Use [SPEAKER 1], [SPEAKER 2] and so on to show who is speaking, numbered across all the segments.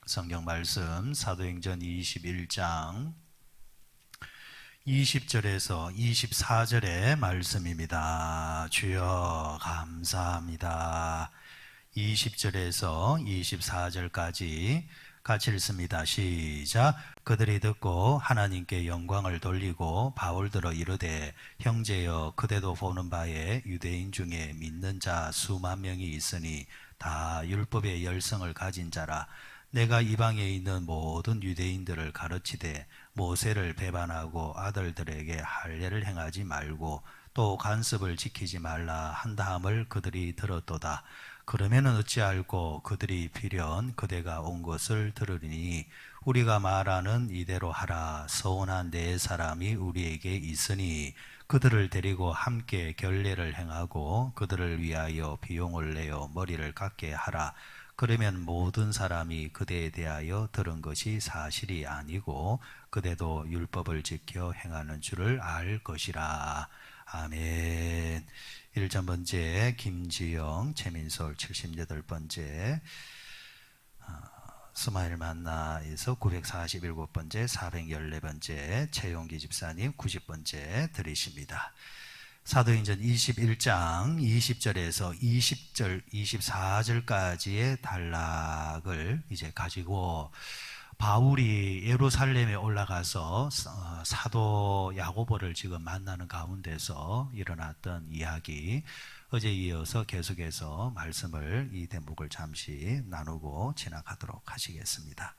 [SPEAKER 1] 성경 말씀 사도행전 21장 20절에서 24절의 말씀입니다. 주여 감사합니다. 20절에서 24절까지 같이 읽습니다. 시작. 그들이 듣고 하나님께 영광을 돌리고 바울들어 이르되 형제여 그대도 보는 바에 유대인 중에 믿는 자 수만 명이 있으니 다 율법의 열성을 가진 자라. 내가 이방에 있는 모든 유대인들을 가르치되 모세를 배반하고 아들들에게 할례를 행하지 말고 또 간섭을 지키지 말라 한다함을 그들이 들었도다. 그러면은 어찌할꼬 그들이 필연 그대가 온 것을 들으리니 우리가 말하는 이대로 하라. 서운한 네 사람이 우리에게 있으니 그들을 데리고 함께 결례를 행하고 그들을 위하여 비용을 내어 머리를 깎게 하라. 그러면 모든 사람이 그대에 대하여 들은 것이 사실이 아니고 그대도 율법을 지켜 행하는 줄을 알 것이라. 아멘. 1번째 김지영 최민솔 78번째 스마일 만나에서 947번째 414번째 최용기 집사님 90번째 들으십니다. 사도행전 21장 20절에서 20절, 24절까지의 단락을 이제 가지고 바울이 예루살렘에 올라가서 사도 야고보를 지금 만나는 가운데서 일어났던 이야기, 어제 이어서 계속해서 말씀을 이 대목을 잠시 나누고 지나가도록 하시겠습니다.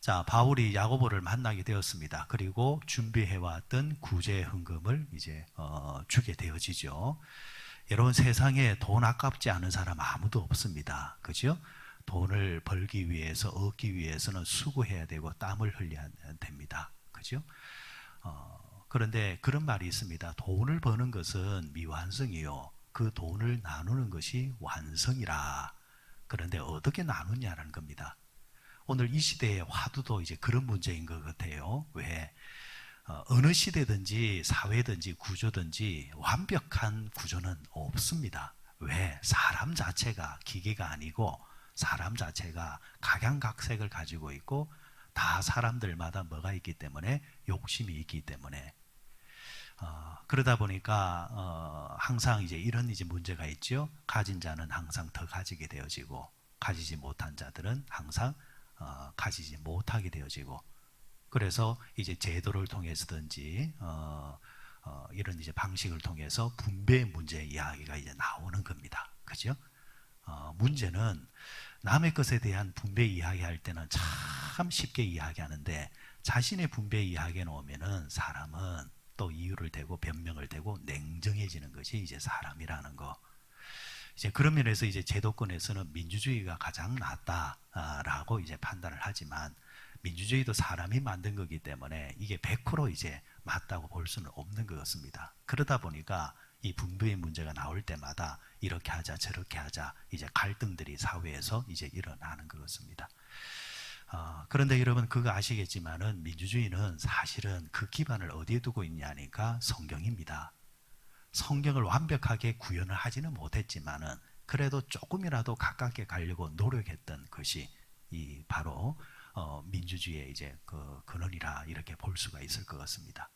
[SPEAKER 1] 자, 바울이 야고보를 만나게 되었습니다. 그리고 준비해왔던 구제 헌금을 이제 주게 되어지죠. 여러분, 세상에 돈 아깝지 않은 사람 아무도 없습니다. 그죠? 돈을 벌기 위해서, 얻기 위해서는 수고해야 되고 땀을 흘려야 됩니다. 그죠? 그런데 그런 말이 있습니다. 돈을 버는 것은 미완성이요, 그 돈을 나누는 것이 완성이라. 그런데 어떻게 나누냐는 겁니다. 오늘 이 시대의 화두도 이제 그런 문제인 것 같아요. 왜? 어느 시대든지 사회든지 구조든지 완벽한 구조는 없습니다. 왜? 사람 자체가 기계가 아니고 사람 자체가 각양각색을 가지고 있고 다 사람들마다 뭐가 있기 때문에 욕심이 있기 때문에 그러다 보니까 항상 이제 이런 이제 문제가 있죠. 가진 자는 항상 더 가지게 되어지고 가지지 못한 자들은 항상 가지지 못하게 되어지고, 그래서 이제 제도를 통해서든지 이런 이제 방식을 통해서 분배 문제 이야기가 이제 나오는 겁니다. 그죠? 문제는 남의 것에 대한 분배 이야기할 때는 참 쉽게 이야기하는데 자신의 분배 이야기에 놓으면은 사람은 또 이유를 대고 변명을 대고 냉정해지는 것이 이제 사람이라는 거. 이제 그런 면에서 이제 제도권에서는 민주주의가 가장 낫다라고 이제 판단을 하지만 민주주의도 사람이 만든 거기 때문에 이게 100% 이제 맞다고 볼 수는 없는 것 같습니다. 그러다 보니까 이 분배의 문제가 나올 때마다 이렇게 하자 저렇게 하자 이제 갈등들이 사회에서 이제 일어나는 것 같습니다. 그런데 여러분 그거 아시겠지만은 민주주의는 사실은 그 기반을 어디에 두고 있냐니까 성경입니다. 성경을 완벽하게 구현을 하지는 못했지만은 그래도 조금이라도 가깝게 가려고 노력했던 것이 이 바로 민주주의의 이제 그 근원이라 이렇게 볼 수가 있을 것 같습니다.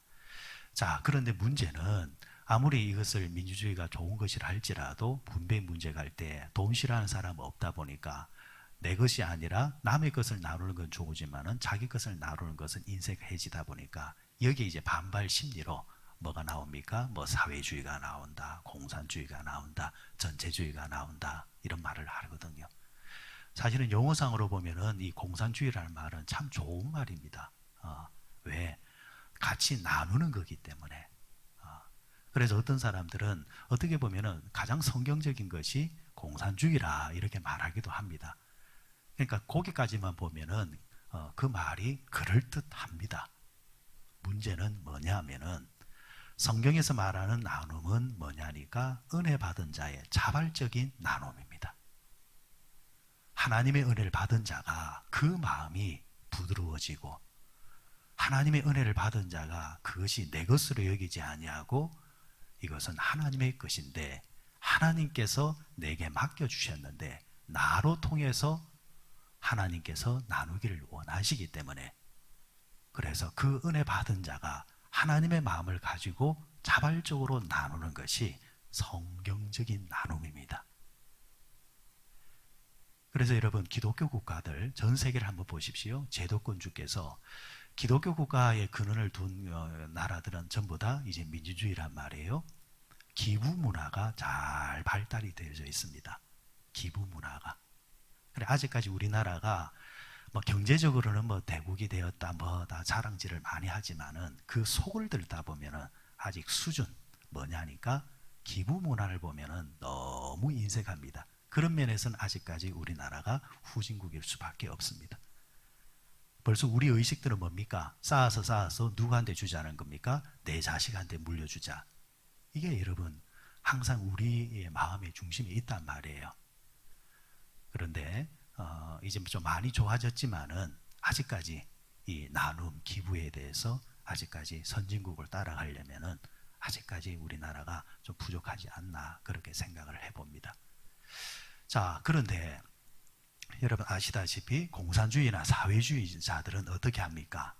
[SPEAKER 1] 자, 그런데 문제는 아무리 이것을 민주주의가 좋은 것이라 할지라도 분배 문제가 할 때 돈 싫어하는 사람은 없다 보니까 내 것이 아니라 남의 것을 나누는 건 좋으지만은 자기 것을 나누는 것은 인색해지다 보니까 여기 이제 반발 심리로 뭐가 나옵니까? 뭐 사회주의가 나온다, 공산주의가 나온다, 전체주의가 나온다 이런 말을 하거든요. 사실은 용어상으로 보면은 이 공산주의라는 말은 참 좋은 말입니다. 왜? 같이 나누는 거기 때문에. 그래서 어떤 사람들은 어떻게 보면은 가장 성경적인 것이 공산주의라 이렇게 말하기도 합니다. 그러니까 거기까지만 보면은 그 말이 그럴듯합니다. 문제는 뭐냐면은 성경에서 말하는 나눔은 뭐냐니까 은혜 받은 자의 자발적인 나눔입니다. 하나님의 은혜를 받은 자가 그 마음이 부드러워지고 하나님의 은혜를 받은 자가 그것이 내 것으로 여기지 아니하고 이것은 하나님의 것인데 하나님께서 내게 맡겨주셨는데 나로 통해서 하나님께서 나누기를 원하시기 때문에, 그래서 그 은혜 받은 자가 하나님의 마음을 가지고 자발적으로 나누는 것이 성경적인 나눔입니다. 그래서 여러분, 기독교 국가들 전 세계를 한번 보십시오. 제도권주께서 기독교 국가의 근원을 둔 나라들은 전부 다 이제 민주주의란 말이에요. 기부 문화가 잘 발달이 되어져 있습니다. 기부 문화가. 그래, 아직까지 우리나라가 뭐 경제적으로는 뭐 대국이 되었다 뭐 다 자랑질을 많이 하지만은 그 속을 들다 보면은 아직 수준 뭐냐니까 기부 문화를 보면은 너무 인색합니다. 그런 면에서는 아직까지 우리나라가 후진국일 수밖에 없습니다. 벌써 우리 의식들은 뭡니까? 쌓아서 누구한테 주자는 겁니까? 내 자식한테 물려주자. 이게 여러분 항상 우리의 마음의 중심에 있단 말이에요. 그런데 이제 좀 많이 좋아졌지만은 아직까지 이 나눔 기부에 대해서 아직까지 선진국을 따라가려면은 아직까지 우리나라가 좀 부족하지 않나 그렇게 생각을 해봅니다. 자, 그런데 여러분 아시다시피 공산주의나 사회주의자들은 어떻게 합니까?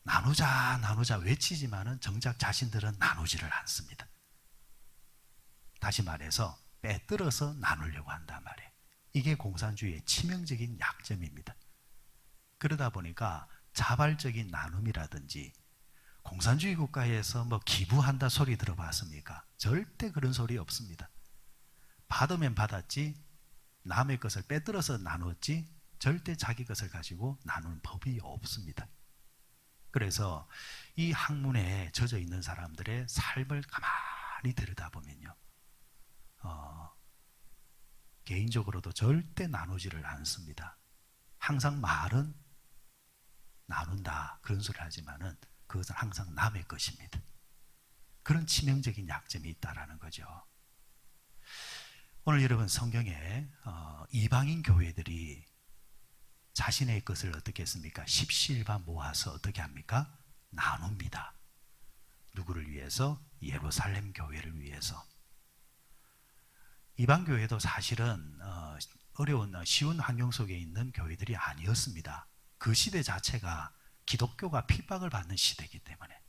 [SPEAKER 1] 나누자 외치지만은 정작 자신들은 나누지를 않습니다. 다시 말해서 빼들어서 나누려고 한단 말이에요. 이게 공산주의의 치명적인 약점입니다. 그러다 보니까 자발적인 나눔이라든지, 공산주의 국가에서 뭐 기부한다 소리 들어봤습니까? 절대 그런 소리 없습니다. 받으면 받았지 남의 것을 빼들어서 나눴지 절대 자기 것을 가지고 나누는 법이 없습니다. 그래서 이 학문에 젖어 있는 사람들의 삶을 가만히 들여다보면요, 개인적으로도 절대 나누지를 않습니다. 항상 말은 나눈다 그런 소리를 하지만은 그것은 항상 남의 것입니다. 그런 치명적인 약점이 있다라는 거죠. 오늘 여러분 성경에 이방인 교회들이 자신의 것을 어떻게 했습니까? 십시일반 모아서 어떻게 합니까? 나눕니다. 누구를 위해서? 예루살렘 교회를 위해서. 이방 교회도 사실은 어려운 쉬운 환경 속에 있는 교회들이 아니었습니다. 그 시대 자체가 기독교가 핍박을 받는 시대이기 때문에.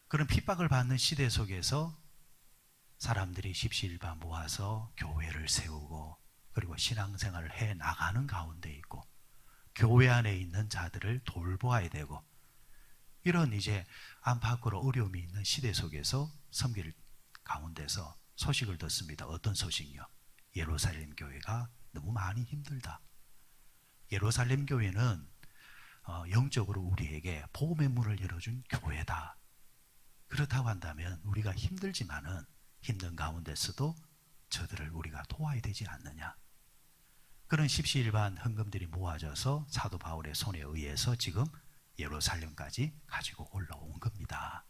[SPEAKER 1] 그런 핍박을 받는 시대 속에서 사람들이 십시일반 모아서 교회를 세우고 그리고 신앙생활을 해 나가는 가운데 있고 교회 안에 있는 자들을 돌보아야 되고, 이런 이제 안팎으로 어려움이 있는 시대 속에서 섬길 가운데서 소식을 듣습니다. 어떤 소식이요? 예루살렘 교회가 너무 많이 힘들다. 예루살렘 교회는 영적으로 우리에게 복음의 문을 열어준 교회다. 그렇다고 한다면 우리가 힘들지만은 힘든 가운데서도 저들을 우리가 도와야 되지 않느냐. 그런 십시일반 헌금들이 모아져서 사도 바울의 손에 의해서 지금 예루살렘까지 가지고 올라온 겁니다.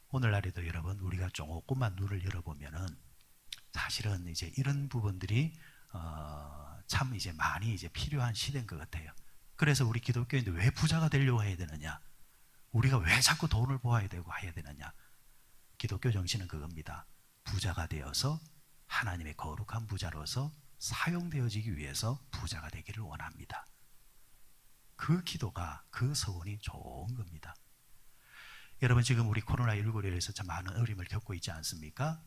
[SPEAKER 1] 오늘날에도 여러분 우리가 조금만 눈을 열어보면은 사실은 이제 이런 부분들이 참 이제 많이 이제 필요한 시대인 것 같아요. 그래서 우리 기독교인들 왜 부자가 되려고 해야 되느냐? 우리가 왜 자꾸 돈을 모아야 되고 해야 되느냐? 기독교 정신은 그겁니다. 부자가 되어서 하나님의 거룩한 부자로서 사용되어지기 위해서 부자가 되기를 원합니다. 그 기도가, 그 소원이 좋은 겁니다. 여러분 지금 우리 코로나19로 인해서 참 많은 어려움을 겪고 있지 않습니까?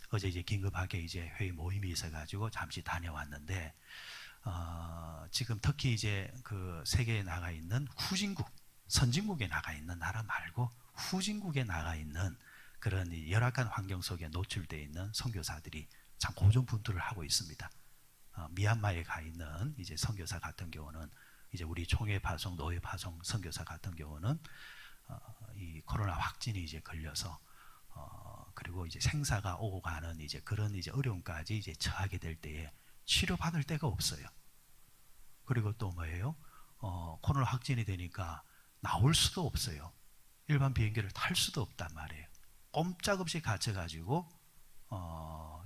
[SPEAKER 1] 어제 이제 긴급하게 이제 회의 모임이 있어가지고 잠시 다녀왔는데 지금 특히 이제 그 세계에 나가 있는 후진국, 선진국에 나가 있는 나라 말고 후진국에 나가 있는 그런 열악한 환경 속에 노출되어 있는 선교사들이 참 고군분투를 하고 있습니다. 미얀마에 가 있는 이제 선교사 같은 경우는 이제 우리 총회 파송, 노예 파송 선교사 같은 경우는 이 코로나 확진이 이제 걸려서 그리고 이제 생사가 오고 가는 이제 그런 이제 어려움까지 이제 처하게 될 때에 치료받을 데가 없어요. 그리고 또 뭐예요? 코로나 확진이 되니까 나올 수도 없어요. 일반 비행기를 탈 수도 없단 말이에요. 꼼짝없이 갇혀가지고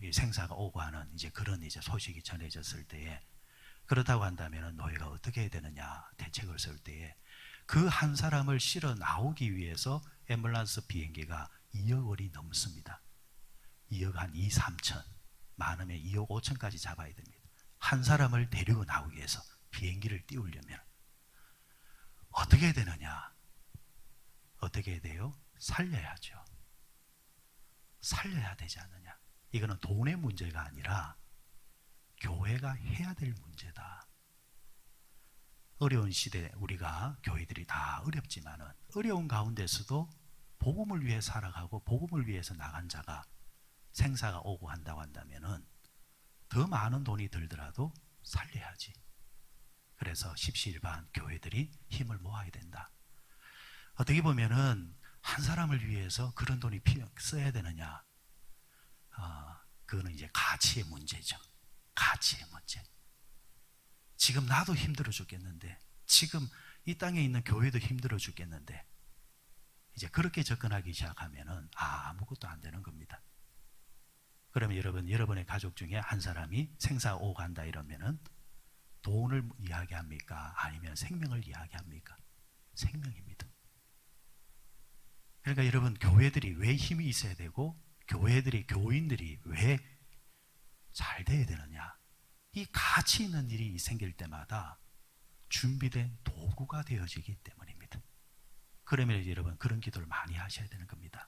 [SPEAKER 1] 이 생사가 오고 하는 이제 그런 이제 소식이 전해졌을 때에, 그렇다고 한다면 노예가 어떻게 해야 되느냐 대책을 쓸 때에 그 한 사람을 실어 나오기 위해서 앰뷸런스 비행기가 2억 원이 넘습니다. 2억 한 2, 3천, 많으면 2억 5천까지 잡아야 됩니다. 한 사람을 데리고 나오기 위해서 비행기를 띄우려면 어떻게 해야 되느냐? 어떻게 해야 돼요? 살려야죠. 살려야 되지 않느냐? 이거는 돈의 문제가 아니라 교회가 해야 될 문제다. 어려운 시대 우리가 교회들이 다 어렵지만은 어려운 가운데서도 복음을 위해 살아가고 복음을 위해서 나간 자가 생사가 오고 한다고 한다면은 더 많은 돈이 들더라도 살려야지. 그래서 십시일반 교회들이 힘을 모아야 된다. 어떻게 보면은 한 사람을 위해서 그런 돈이 써야 되느냐? 그거는 이제 가치의 문제죠. 가치의 문제. 지금 나도 힘들어 죽겠는데, 지금 이 땅에 있는 교회도 힘들어 죽겠는데, 이제 그렇게 접근하기 시작하면은 아무것도 안 되는 겁니다. 그러면 여러분의 가족 중에 한 사람이 생사가 오고 간다 이러면은 돈을 이야기합니까? 아니면 생명을 이야기합니까? 생명입니다. 그러니까 여러분, 교회들이 왜 힘이 있어야 되고 교인들이 왜 잘 돼야 되느냐? 이 가치 있는 일이 생길 때마다 준비된 도구가 되어지기 때문입니다. 그러면 여러분, 그런 기도를 많이 하셔야 되는 겁니다.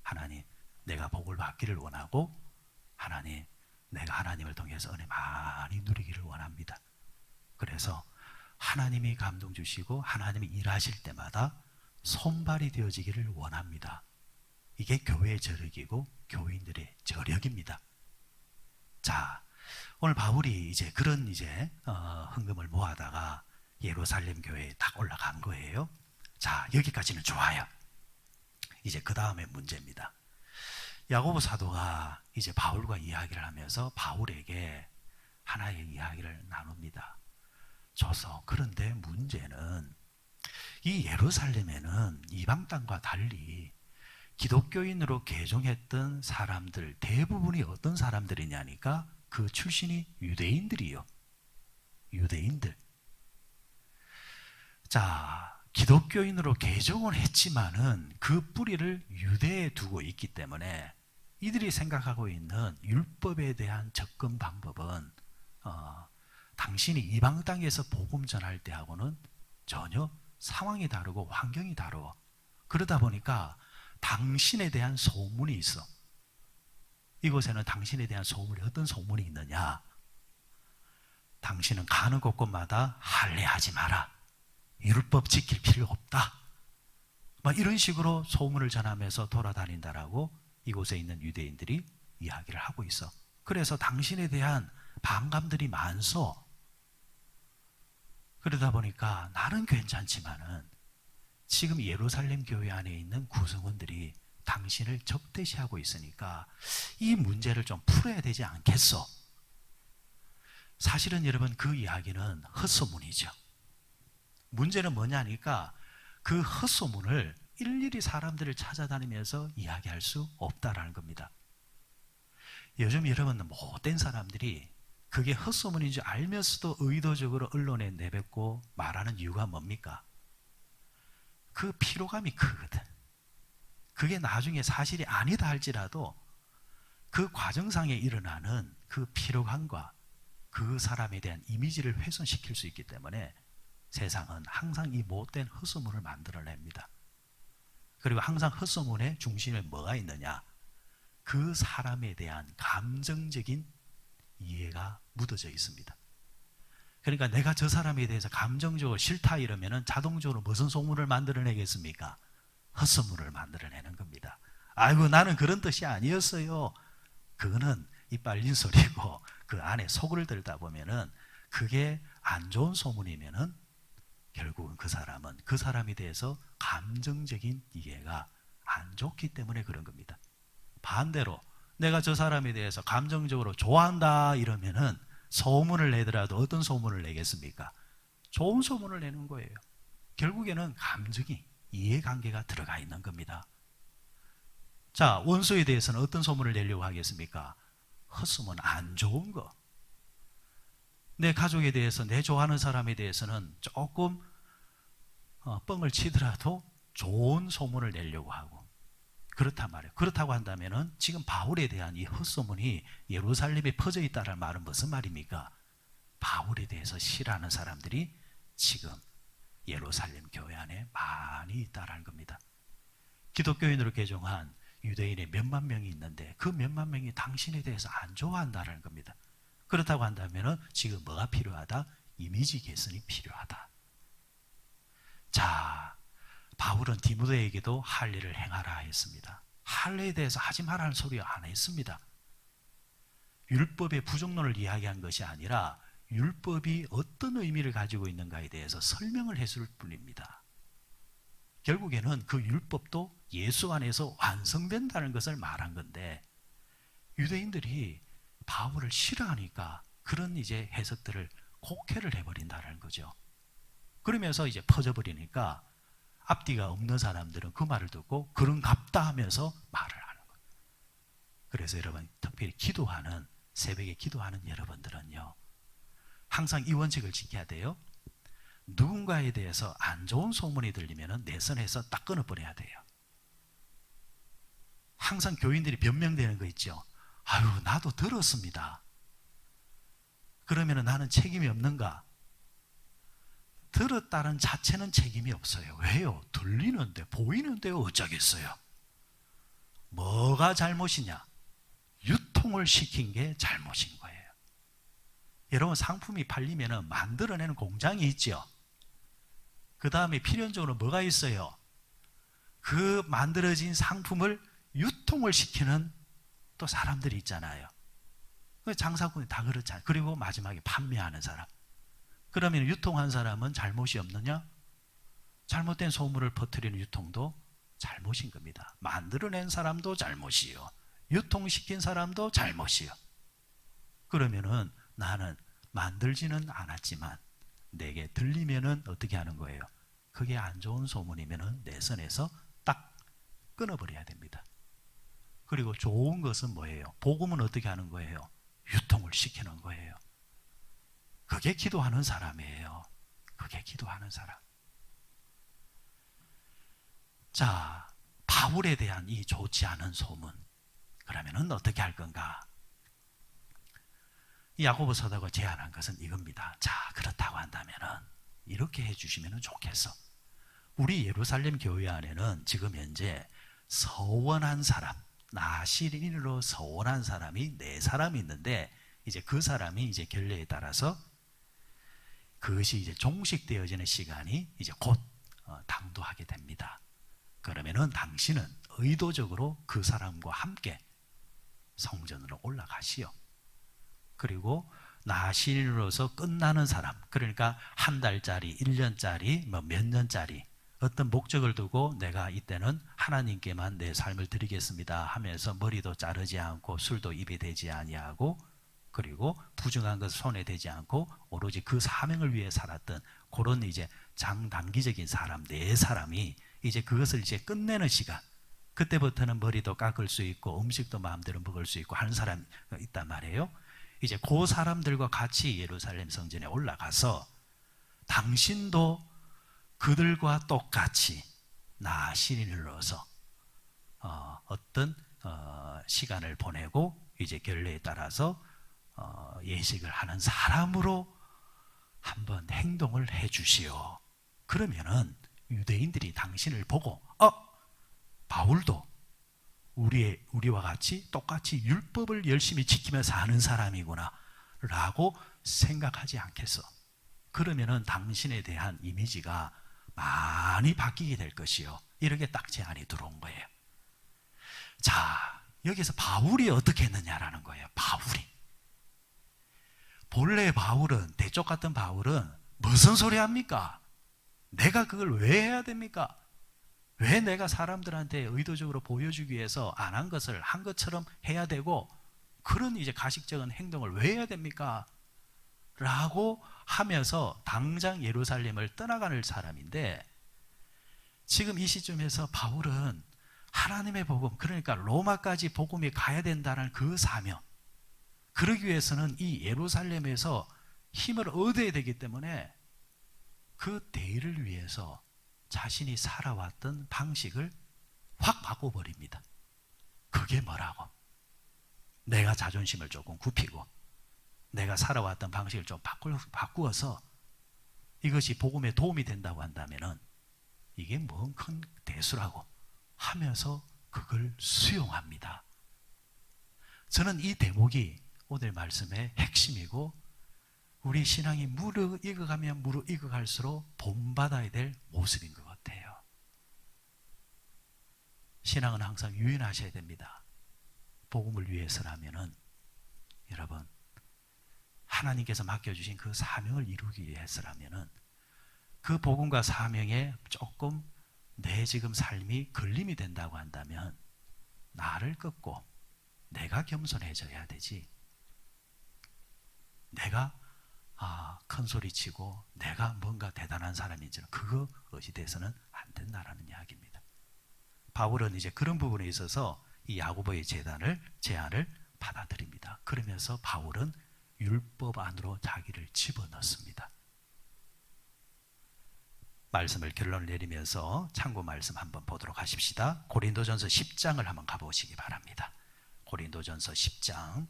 [SPEAKER 1] 하나님, 내가 복을 받기를 원하고, 하나님, 내가 하나님을 통해서 은혜 많이 누리기를 원합니다. 그래서 하나님이 감동 주시고 하나님이 일하실 때마다 손발이 되어지기를 원합니다. 이게 교회의 저력이고 교인들의 저력입니다. 자, 오늘 바울이 이제 그런 헌금을 모아다가 예루살렘 교회에 딱 올라간 거예요. 자, 여기까지는 좋아요. 이제 그 다음에 문제입니다. 야고보 사도가 이제 바울과 이야기를 하면서 바울에게 하나의 이야기를 나눕니다. 그런데 문제는 이 예루살렘에는 이방 땅과 달리 기독교인으로 개종했던 사람들 대부분이 어떤 사람들이냐니까 그 출신이 유대인들이요. 유대인들. 자, 기독교인으로 개종을 했지만은 그 뿌리를 유대에 두고 있기 때문에 이들이 생각하고 있는 율법에 대한 접근 방법은 당신이 이방 땅에서 복음 전할 때하고는 전혀 상황이 다르고 환경이 다르고, 그러다 보니까 당신에 대한 소문이 있어. 이곳에는 당신에 대한 소문이 어떤 소문이 있느냐? 당신은 가는 곳곳마다 할례하지 마라. 율법 지킬 필요 없다. 막 이런 식으로 소문을 전하면서 돌아다닌다라고 이곳에 있는 유대인들이 이야기를 하고 있어. 그래서 당신에 대한 반감들이 많소. 그러다 보니까 나는 괜찮지만은 지금 예루살렘 교회 안에 있는 구성원들이 당신을 적대시하고 있으니까 이 문제를 좀 풀어야 되지 않겠소? 사실은 여러분, 그 이야기는 헛소문이죠. 문제는 뭐냐니까 그 헛소문을 일일이 사람들을 찾아다니면서 이야기할 수 없다라는 겁니다. 요즘 여러분, 못된 사람들이 그게 헛소문인 줄 알면서도 의도적으로 언론에 내뱉고 말하는 이유가 뭡니까? 그 피로감이 크거든. 그게 나중에 사실이 아니다 할지라도 그 과정상에 일어나는 그 피로감과 그 사람에 대한 이미지를 훼손시킬 수 있기 때문에 세상은 항상 이 못된 헛소문을 만들어냅니다. 그리고 항상 헛소문의 중심에 뭐가 있느냐? 그 사람에 대한 감정적인 이해가 묻어져 있습니다. 그러니까 내가 저 사람에 대해서 감정적으로 싫다 이러면은 자동적으로 무슨 소문을 만들어내겠습니까? 헛소문을 만들어내는 겁니다. 아이고, 나는 그런 뜻이 아니었어요. 그거는 이 빨린 소리고, 그 안에 속을 들다 보면은 그게 안 좋은 소문이면은 결국은 그 사람은 그 사람에 대해서 감정적인 이해가 안 좋기 때문에 그런 겁니다. 반대로 내가 저 사람에 대해서 감정적으로 좋아한다 이러면은 소문을 내더라도 어떤 소문을 내겠습니까? 좋은 소문을 내는 거예요. 결국에는 감정이, 이해관계가 들어가 있는 겁니다. 자, 원수에 대해서는 어떤 소문을 내려고 하겠습니까? 헛소문, 안 좋은 거. 내 가족에 대해서, 내 좋아하는 사람에 대해서는 조금 뻥을 치더라도 좋은 소문을 내려고 하고, 그렇단 말이에요. 그렇다고 한다면은 지금 바울에 대한 이 헛소문이 예루살렘에 퍼져 있다는 말은 무슨 말입니까? 바울에 대해서 싫어하는 사람들이 지금 예루살렘 교회 안에 많이 있다라는 겁니다. 기독교인으로 개종한 유대인의 몇만 명이 있는데 그 몇만 명이 당신에 대해서 안 좋아한다는 겁니다. 그렇다고 한다면 지금 뭐가 필요하다? 이미지 개선이 필요하다. 자, 바울은 디모데에게도 할례를 행하라 했습니다. 할례에 대해서 하지 말라는 소리 안 했습니다. 율법의 부정론을 이야기한 것이 아니라 율법이 어떤 의미를 가지고 있는가에 대해서 설명을 했을 뿐입니다. 결국에는 그 율법도 예수 안에서 완성된다는 것을 말한 건데 유대인들이 바울을 싫어하니까 그런 이제 해석들을 곡해를 해버린다는 거죠. 그러면서 이제 퍼져버리니까 앞뒤가 없는 사람들은 그 말을 듣고 그런갑다 하면서 말을 하는 거예요. 그래서 여러분 특별히 기도하는 새벽에 기도하는 여러분들은요 항상 이 원칙을 지켜야 돼요. 누군가에 대해서 안 좋은 소문이 들리면 내 선에서 딱 끊어버려야 돼요. 항상 교인들이 변명되는 거 있죠. 아유 나도 들었습니다. 그러면 나는 책임이 없는가? 들었다는 자체는 책임이 없어요. 왜요? 들리는데 보이는데 어쩌겠어요. 뭐가 잘못이냐? 유통을 시킨 게 잘못인 거예요. 여러분 상품이 팔리면 만들어내는 공장이 있죠. 그 다음에 필연적으로 뭐가 있어요? 그 만들어진 상품을 유통을 시키는 또 사람들이 있잖아요. 장사꾼이 다 그렇잖아요. 그리고 마지막에 판매하는 사람. 그러면 유통한 사람은 잘못이 없느냐? 잘못된 소문을 퍼뜨리는 유통도 잘못인 겁니다. 만들어낸 사람도 잘못이요. 유통시킨 사람도 잘못이요. 그러면은 나는 만들지는 않았지만 내게 들리면은 어떻게 하는 거예요? 그게 안 좋은 소문이면은 내 선에서 딱 끊어버려야 됩니다. 그리고 좋은 것은 뭐예요? 복음은 어떻게 하는 거예요? 유통을 시키는 거예요. 그게 기도하는 사람이에요. 그게 기도하는 사람. 자, 바울에 대한 이 좋지 않은 소문. 그러면은 어떻게 할 건가? 이 야고보 사도가 제안한 것은 이겁니다. 자, 그렇다고 한다면은 이렇게 해주시면 좋겠어. 우리 예루살렘 교회 안에는 지금 현재 서원한 사람, 나시린으로 서원한 사람이 4사람이 있는데 이제 그 사람이 이제 결례에 따라서 그것이 이제 종식되어지는 시간이 이제 곧 당도하게 됩니다. 그러면은 당신은 의도적으로 그 사람과 함께 성전으로 올라가시오. 그리고 나신으로서 끝나는 사람, 그러니까 한 달짜리, 1년짜리, 몇 년짜리 어떤 목적을 두고 내가 이때는 하나님께만 내 삶을 드리겠습니다 하면서 머리도 자르지 않고 술도 입에 대지 아니하고 그리고 부정한 것을 손에 대지 않고 오로지 그 사명을 위해 살았던 그런 이제 장단기적인 사람 4사람이 이제 그것을 이제 끝내는 시간, 그때부터는 머리도 깎을 수 있고 음식도 마음대로 먹을 수 있고 하는 사람이 있단 말이에요. 이제 그 사람들과 같이 예루살렘 성전에 올라가서 당신도 그들과 똑같이 나신인으로서 어떤 시간을 보내고 이제 결례에 따라서 예식을 하는 사람으로 한번 행동을 해 주시오. 그러면은 유대인들이 당신을 보고 바울도 우리와 같이 똑같이 율법을 열심히 지키면서 사는 사람이구나 라고 생각하지 않겠어. 그러면은 당신에 대한 이미지가 많이 바뀌게 될 것이요. 이렇게 딱 제안이 들어온 거예요. 자, 여기서 바울이 어떻게 했느냐라는 거예요. 바울이. 본래 바울은, 대쪽 같은 바울은 무슨 소리 합니까? 내가 그걸 왜 해야 됩니까? 왜 내가 사람들한테 의도적으로 보여주기 위해서 안 한 것을 한 것처럼 해야 되고 그런 이제 가식적인 행동을 왜 해야 됩니까? 라고 하면서 당장 예루살렘을 떠나가는 사람인데 지금 이 시점에서 바울은 하나님의 복음, 그러니까 로마까지 복음이 가야 된다는 그 사명, 그러기 위해서는 이 예루살렘에서 힘을 얻어야 되기 때문에 그 대의를 위해서 자신이 살아왔던 방식을 확 바꿔버립니다. 그게 뭐라고? 내가 자존심을 조금 굽히고 내가 살아왔던 방식을 좀 바꾸어서 이것이 복음에 도움이 된다고 한다면은 이게 뭔 큰 대수라고 하면서 그걸 수용합니다. 저는 이 대목이 오늘 말씀의 핵심이고 우리 신앙이 무르익어가면 무르익어갈수록 본받아야 될 모습인 것 같아요. 신앙은 항상 유연하셔야 됩니다. 복음을 위해서라면은 여러분 하나님께서 맡겨주신 그 사명을 이루기 위해서라면은 그 복음과 사명에 조금 내 지금 삶이 걸림이 된다고 한다면 나를 끊고 내가 겸손해져야 되지. 내가 큰 소리 치고 내가 뭔가 대단한 사람인지는 그것이 돼서는 안 된다라는 이야기입니다. 바울은 이제 그런 부분에 있어서 이 야고보의 제안을 받아들입니다. 그러면서 바울은 율법 안으로 자기를 집어넣습니다. 말씀을 결론을 내리면서 참고 말씀 한번 보도록 하십시다. 고린도전서 10장을 한번 가보시기 바랍니다. 고린도전서 10장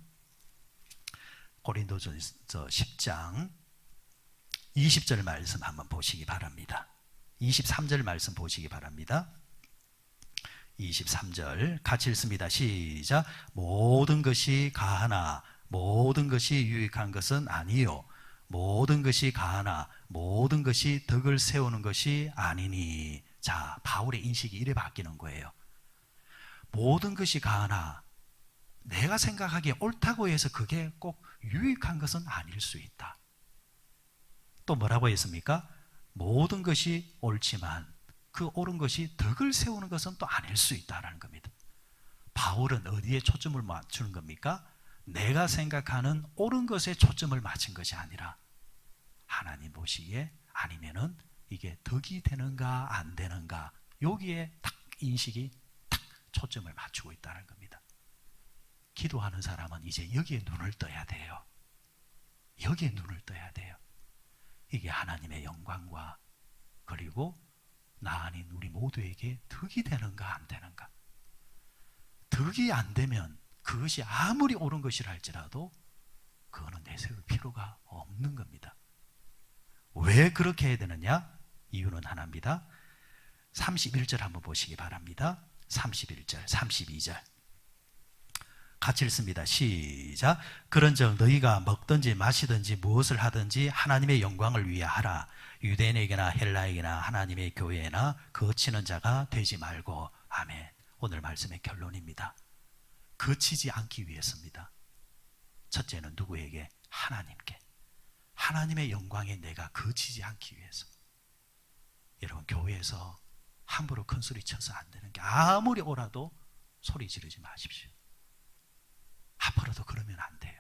[SPEAKER 1] 20절 말씀 한번 보시기 바랍니다. 23절 말씀 보시기 바랍니다. 23절 같이 읽습니다. 시작. 모든 것이 가하나 모든 것이 유익한 것은 아니요 모든 것이 가하나 모든 것이 덕을 세우는 것이 아니니. 자, 바울의 인식이 이래 바뀌는 거예요. 모든 것이 가하나 내가 생각하기에 옳다고 해서 그게 꼭 유익한 것은 아닐 수 있다. 또 뭐라고 했습니까? 모든 것이 옳지만 그 옳은 것이 덕을 세우는 것은 또 아닐 수 있다는 겁니다. 바울은 어디에 초점을 맞추는 겁니까? 내가 생각하는 옳은 것에 초점을 맞춘 것이 아니라 하나님 보시기에 아니면은 이게 덕이 되는가 안 되는가 여기에 딱 인식이 딱 초점을 맞추고 있다는 겁니다. 기도하는 사람은 이제 여기에 눈을 떠야 돼요. 여기에 눈을 떠야 돼요. 이게 하나님의 영광과 그리고 나 아닌 우리 모두에게 덕이 되는가 안 되는가. 덕이 안 되면 그것이 아무리 옳은 것이라 할지라도 그거는 내세울 필요가 없는 겁니다. 왜 그렇게 해야 되느냐? 이유는 하나입니다. 31절 한번 보시기 바랍니다. 31절, 32절 같이 읽습니다. 시작. 그런즉 너희가 먹든지 마시든지 무엇을 하든지 하나님의 영광을 위해 하라. 유대인에게나 헬라에게나 하나님의 교회나 거치는 자가 되지 말고. 아멘. 오늘 말씀의 결론입니다. 거치지 않기 위해서입니다. 첫째는 누구에게? 하나님께. 하나님의 영광에 내가 거치지 않기 위해서. 여러분 교회에서 함부로 큰 소리 쳐서 안 되는 게 아무리 오라도 소리 지르지 마십시오. 앞으로도 그러면 안 돼요.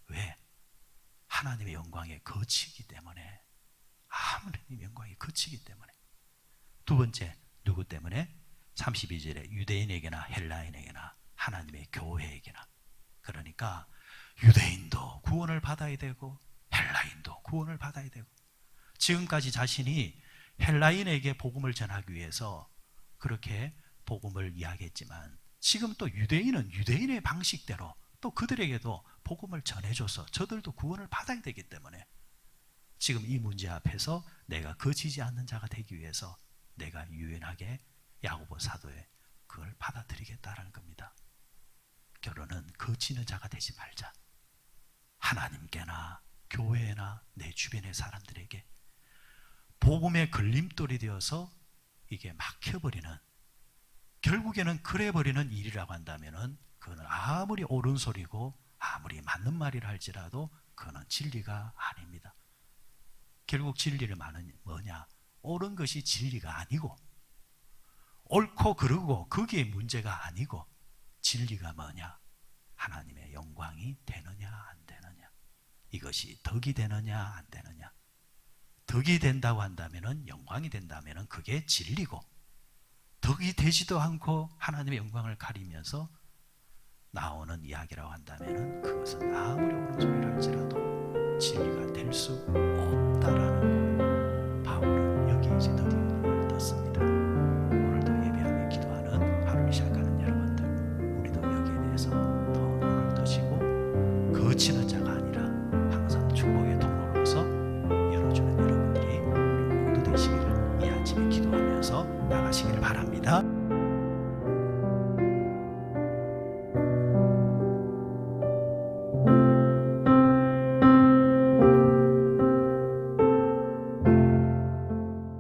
[SPEAKER 1] 왜? 하나님의 영광에 거치기 때문에. 하나님의 영광에 거치기 때문에. 두 번째, 누구 때문에? 32절에 유대인에게나 헬라인에게나 하나님의 교회에게나. 그러니까 유대인도 구원을 받아야 되고 헬라인도 구원을 받아야 되고. 지금까지 자신이 헬라인에게 복음을 전하기 위해서 그렇게 복음을 이야기했지만 지금 또 유대인은 유대인의 방식대로 또 그들에게도 복음을 전해줘서 저들도 구원을 받아야 되기 때문에 지금 이 문제 앞에서 내가 거치지 않는 자가 되기 위해서 내가 유연하게 야고보 사도에 그걸 받아들이겠다라는 겁니다. 결론은 거치는 자가 되지 말자. 하나님께나 교회나 내 주변의 사람들에게 복음의 걸림돌이 되어서 이게 막혀버리는, 결국에는 그래버리는 일이라고 한다면은 그거는 아무리 옳은 소리고 아무리 맞는 말이라 할지라도 그거는 진리가 아닙니다. 결국 진리를 말하는 뭐냐? 옳은 것이 진리가 아니고 옳고 그르고 그게 문제가 아니고 진리가 뭐냐? 하나님의 영광이 되느냐 안 되느냐. 이것이 덕이 되느냐 안 되느냐. 덕이 된다고 한다면은, 영광이 된다면은 그게 진리고, 덕이 되지도 않고 하나님의 영광을 가리면서 나오는 이야기라고 한다면은 그것은 아무리 옳은 소리를 할지라도 진리가 될 수 없다라는 거. 바울은 여기에 이제 드디어 눈을 떴습니다. 오늘도 예배하며 기도하는 하루를 시작하는 여러분들, 우리도 여기에 대해서 더 눈을 뜨시고 거치는 자가 아니라 나가시기를 바랍니다.